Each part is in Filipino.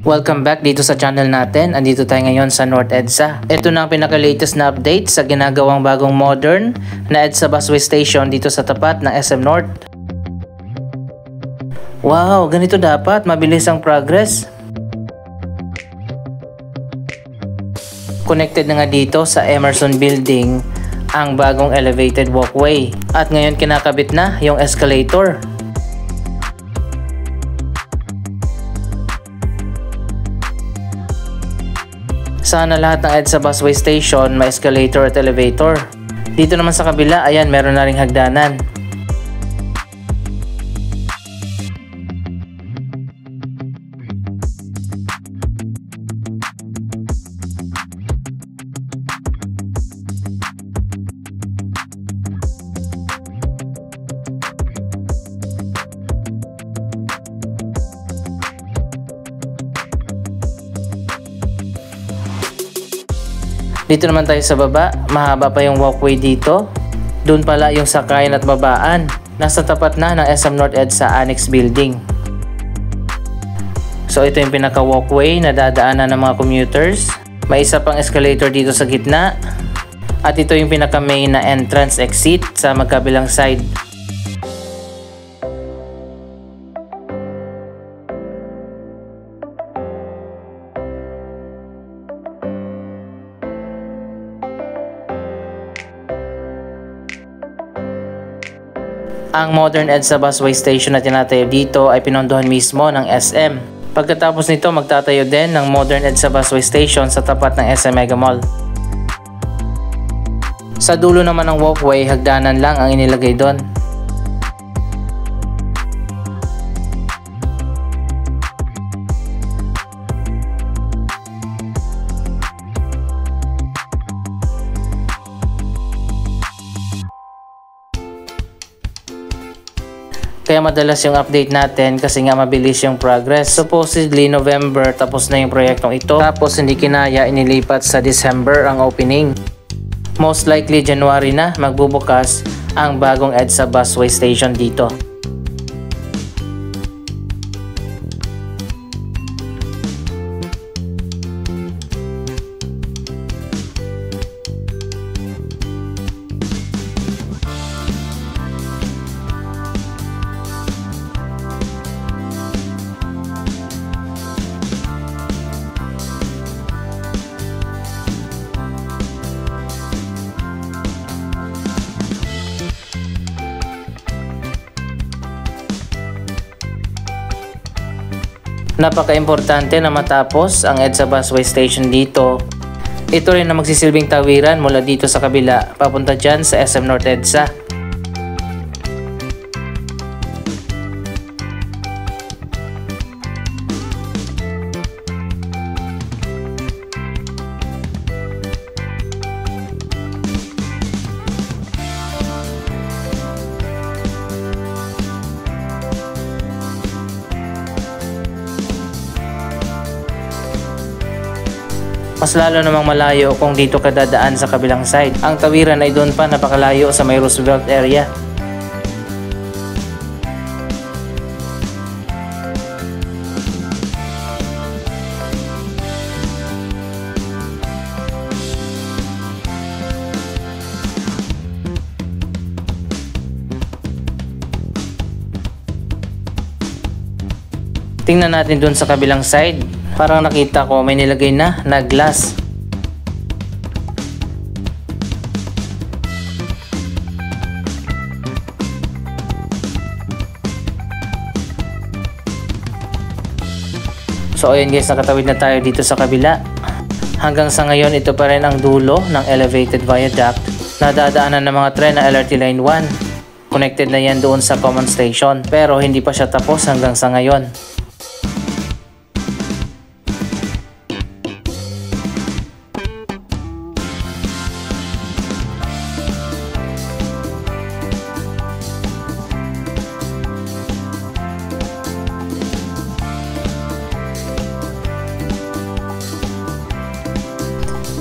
Welcome back dito sa channel natin. Andito tayo ngayon sa North EDSA. Ito na ang pinaka-latest na update sa ginagawang bagong modern na EDSA busway station dito sa tapat ng SM North. Wow, ganito dapat. Mabilis ang progress. Connected na nga dito sa Emerson Building ang bagong elevated walkway. At ngayon kinakabit na yung escalator. Sana lahat ng EDSA busway station may escalator at elevator. Dito naman sa kabila, ayan, meron na ring hagdanan. Dito naman tayo sa baba, mahaba pa yung walkway dito. Doon pala yung sakayan at babaan. Nasa tapat na ng SM North EDSA Annex Building. So ito yung pinaka walkway na dadaanan ng mga commuters. May isa pang escalator dito sa gitna. At ito yung pinaka main na entrance exit sa magkabilang side. Ang modern EDSA busway station na tinatayo dito ay pinondohan mismo ng SM. Pagkatapos nito, magtatayo din ng modern EDSA busway station sa tapat ng SM Mega Mall. Sa dulo naman ng walkway, hagdanan lang ang inilagay doon. Kaya madalas yung update natin kasi nga mabilis yung progress. Supposedly November tapos na yung proyektong ito. Tapos hindi kinaya, inilipat sa December ang opening. Most likely January na magbubukas ang bagong EDSA busway station dito. Napaka-importante na matapos ang EDSA busway station dito. Ito rin na magsisilbing tawiran mula dito sa kabila papunta dyan sa SM North EDSA. Mas lalo namang malayo kung dito ka dadaan sa kabilang side. Ang tawiran ay doon pa napakalayo sa may Roosevelt area. Tingnan natin doon sa kabilang side. Parang nakita ko may nilagay na glass. So ayun guys, nakatawid na tayo dito sa kabila. Hanggang sa ngayon, ito pa rin ang dulo ng elevated viaduct na dadaanan ng mga tren na LRT Line 1. Connected na yan doon sa common station, pero hindi pa siya tapos hanggang sa ngayon.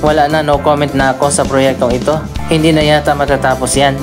Wala na, no comment na ako sa proyektong ito. Hindi na yata matatapos yan.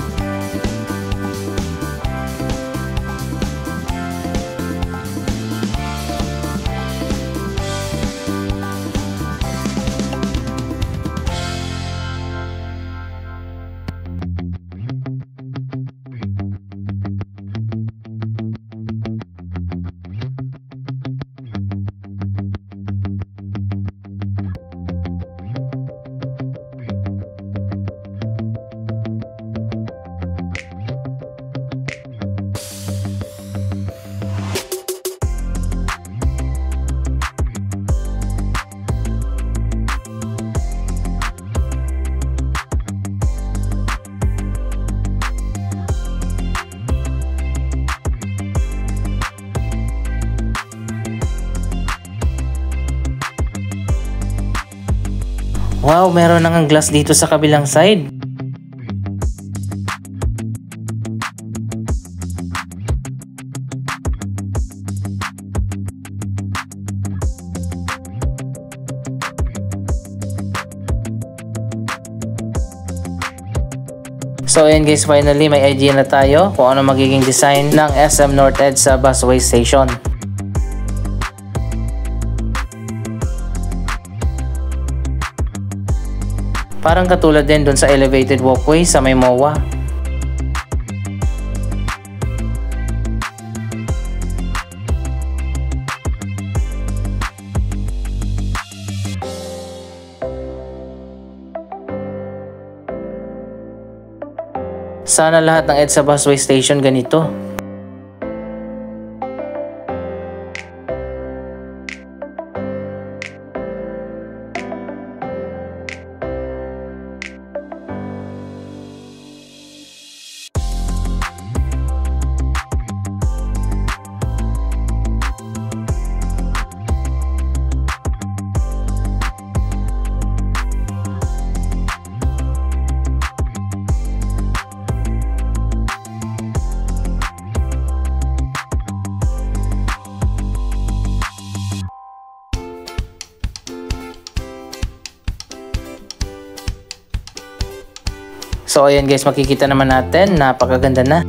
Wow, meron nang glass dito sa kabilang side. So ayan guys, finally may idea na tayo kung ano magiging design ng SM North EDSA Busway Station. Parang katulad din dun sa elevated walkway sa may MOA. Sana lahat ng EDSA Busway Station ganito. So ayan guys, makikita naman natin, napakaganda na.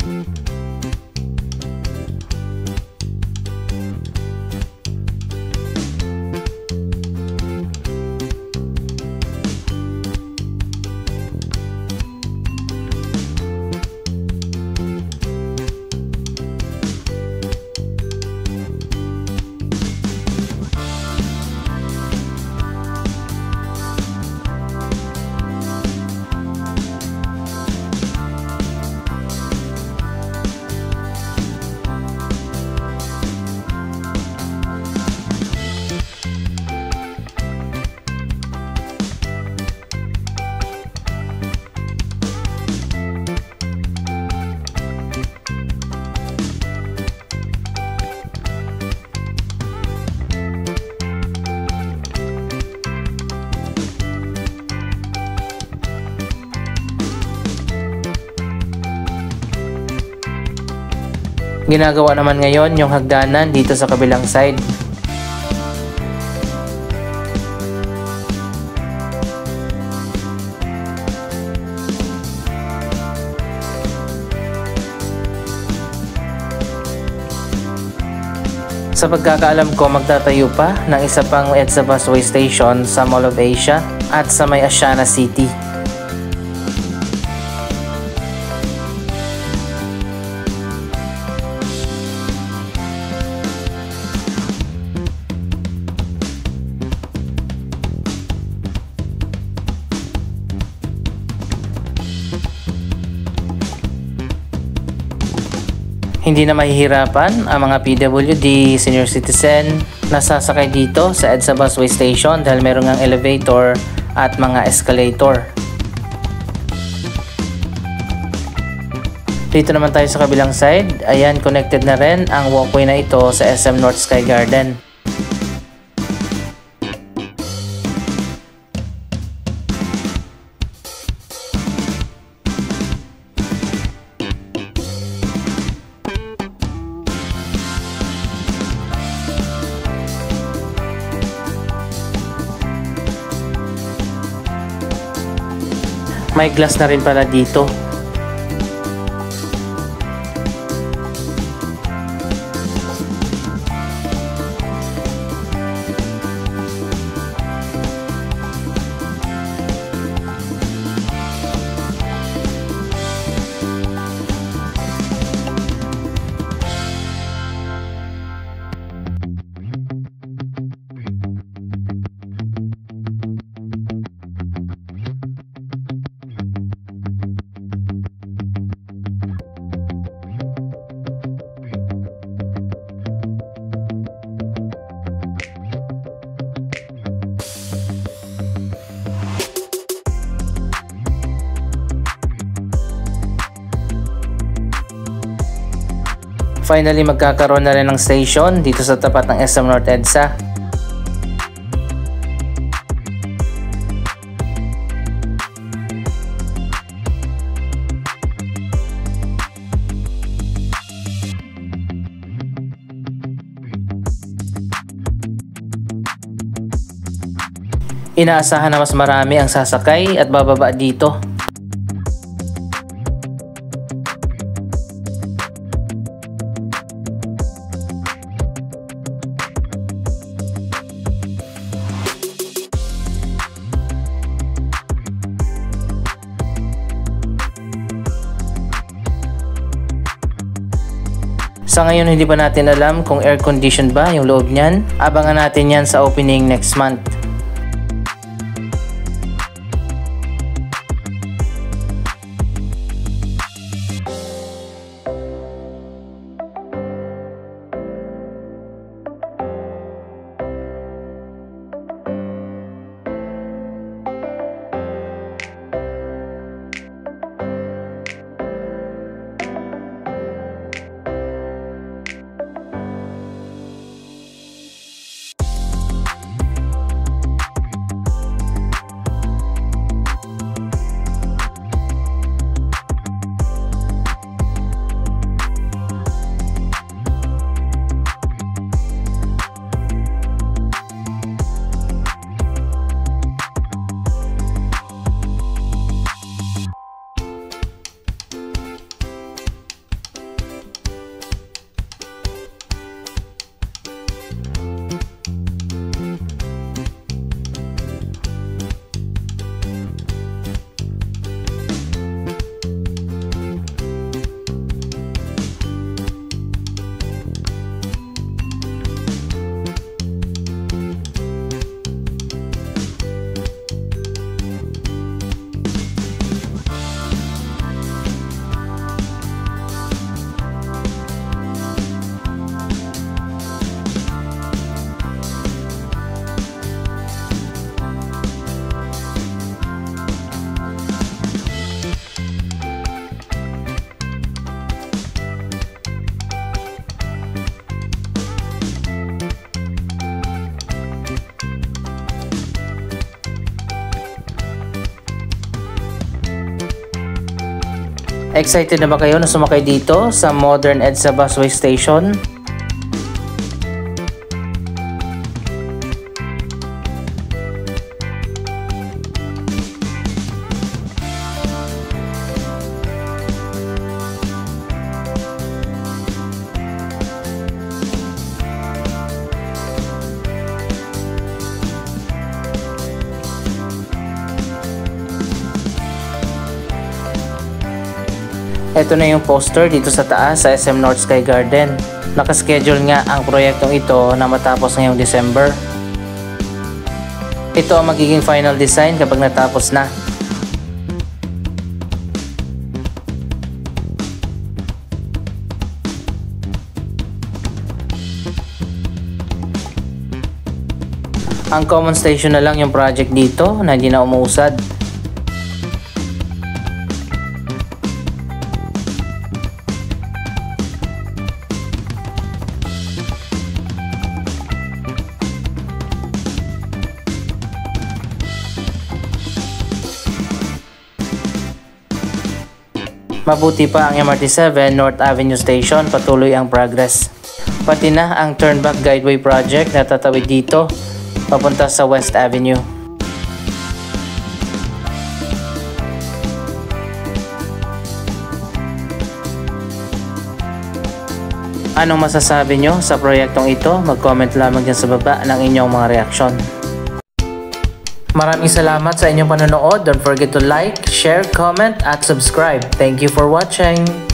Ginagawa naman ngayon yung hagdanan dito sa kabilang side. Sa pagkakaalam ko, magtatayo pa ng isa pang EDSA Busway Station sa Mall of Asia at sa may Asiana City. Hindi na mahihirapan ang mga PWD, senior citizen na sasakay dito sa EDSA Busway Station dahil meron ngang elevator at mga escalator. Dito naman tayo sa kabilang side. Ayan, connected na rin ang walkway na ito sa SM North Sky Garden. May glass na rin pala dito. Finally, magkakaroon na rin ng station dito sa tapat ng SM North EDSA. Inaasahan na mas marami ang sasakay at bababa dito. Sa ngayon hindi pa natin alam kung air conditioned ba yung loob niyan. Abangan natin yan sa opening next month. Excited na ba kayo na sumakay dito sa Modern EDSA Busway Station? Ito na yung poster dito sa taas sa SM North Sky Garden. Nakaschedule nga ang proyektong ito na matapos ngayong December. Ito ang magiging final design kapag natapos na. Ang common station na lang yung project dito na hindi na umuusad. Mabuti pa ang MRT7 North Avenue Station, patuloy ang progress. Pati na ang Turnback Guideway Project na tatawid dito papunta sa West Avenue. Anong masasabi nyo sa proyektong ito? Mag-comment lamang dyan sa baba ng inyong mga reaksyon. Maraming salamat sa inyong panonood. Don't forget to like, share, comment, at subscribe. Thank you for watching!